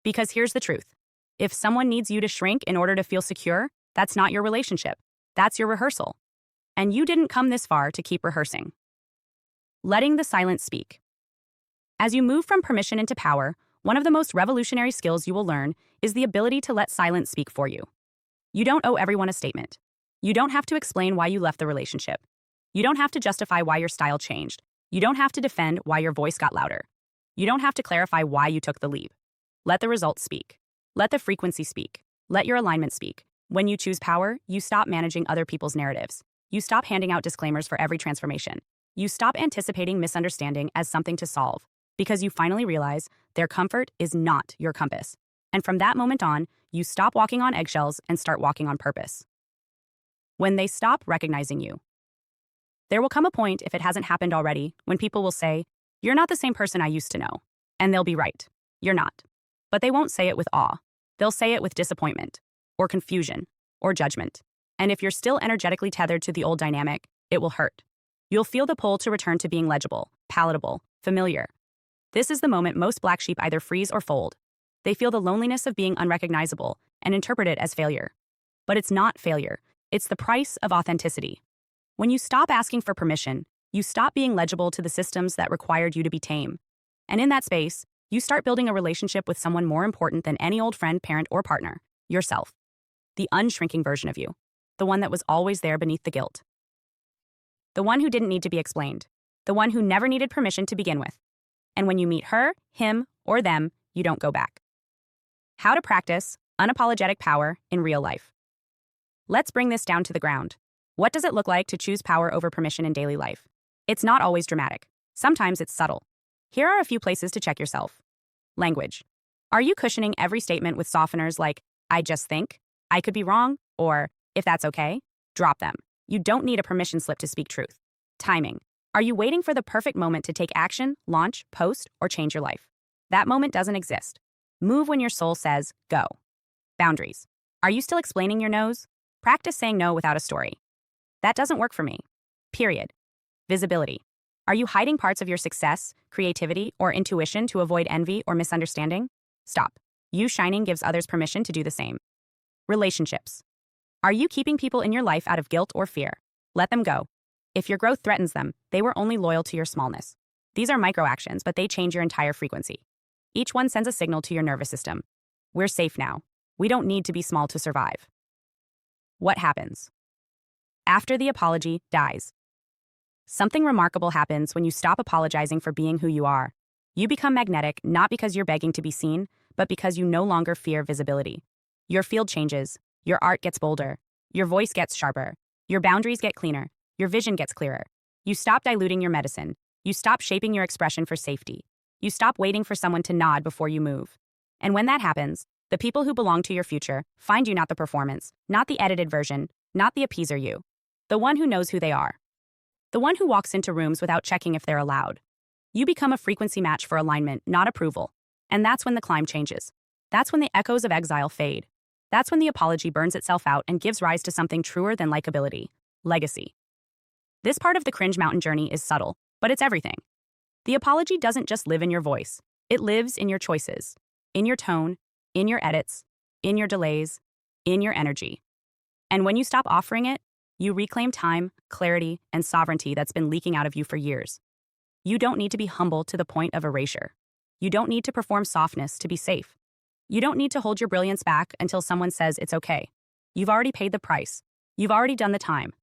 Because here's the truth. If someone needs you to shrink in order to feel secure, that's not your relationship. That's your rehearsal. And you didn't come this far to keep rehearsing. Letting the silence speak. As you move from permission into power, one of the most revolutionary skills you will learn is the ability to let silence speak for you. You don't owe everyone a statement. You don't have to explain why you left the relationship. You don't have to justify why your style changed. You don't have to defend why your voice got louder. You don't have to clarify why you took the leap. Let the results speak. Let the frequency speak. Let your alignment speak. When you choose power, you stop managing other people's narratives. You stop handing out disclaimers for every transformation. You stop anticipating misunderstanding as something to solve, because you finally realize their comfort is not your compass. And from that moment on, you stop walking on eggshells and start walking on purpose. When they stop recognizing you. There will come a point, if it hasn't happened already, when people will say, "You're not the same person I used to know." And they'll be right. You're not. But they won't say it with awe. They'll say it with disappointment, or confusion, or judgment. And if you're still energetically tethered to the old dynamic, it will hurt. You'll feel the pull to return to being legible, palatable, familiar. This is the moment most black sheep either freeze or fold. They feel the loneliness of being unrecognizable and interpret it as failure. But it's not failure. It's the price of authenticity. When you stop asking for permission, you stop being legible to the systems that required you to be tame. And in that space, you start building a relationship with someone more important than any old friend, parent, or partner, yourself. The unshrinking version of you. The one that was always there beneath the guilt. The one who didn't need to be explained. The one who never needed permission to begin with. And when you meet her, him, or them, you don't go back. How to practice unapologetic power in real life. Let's bring this down to the ground. What does it look like to choose power over permission in daily life? It's not always dramatic. Sometimes it's subtle. Here are a few places to check yourself. Language. Are you cushioning every statement with softeners like, "I just think," "I could be wrong," or "if that's okay"? Drop them. You don't need a permission slip to speak truth. Timing. Are you waiting for the perfect moment to take action, launch, post, or change your life? That moment doesn't exist. Move when your soul says, go. Boundaries. Are you still explaining your no's? Practice saying no without a story. That doesn't work for me. Period. Visibility. Are you hiding parts of your success, creativity, or intuition to avoid envy or misunderstanding? Stop. You shining gives others permission to do the same. Relationships. Are you keeping people in your life out of guilt or fear? Let them go. If your growth threatens them, they were only loyal to your smallness. These are micro actions, but they change your entire frequency. Each one sends a signal to your nervous system. We're safe now. We don't need to be small to survive. What happens? After the apology dies. Something remarkable happens when you stop apologizing for being who you are. You become magnetic not because you're begging to be seen, but because you no longer fear visibility. Your field changes. Your art gets bolder. Your voice gets sharper. Your boundaries get cleaner. Your vision gets clearer. You stop diluting your medicine. You stop shaping your expression for safety. You stop waiting for someone to nod before you move. And when that happens, the people who belong to your future find you, not the performance, not the edited version, not the appeaser you. The one who knows who they are. The one who walks into rooms without checking if they're allowed. You become a frequency match for alignment, not approval. And that's when the climb changes. That's when the echoes of exile fade. That's when the apology burns itself out and gives rise to something truer than likability. Legacy. This part of the cringe mountain journey is subtle, but it's everything. The apology doesn't just live in your voice. It lives in your choices, in your tone, in your edits, in your delays, in your energy. And when you stop offering it, you reclaim time, clarity, and sovereignty that's been leaking out of you for years. You don't need to be humble to the point of erasure. You don't need to perform softness to be safe. You don't need to hold your brilliance back until someone says it's okay. You've already paid the price. You've already done the time.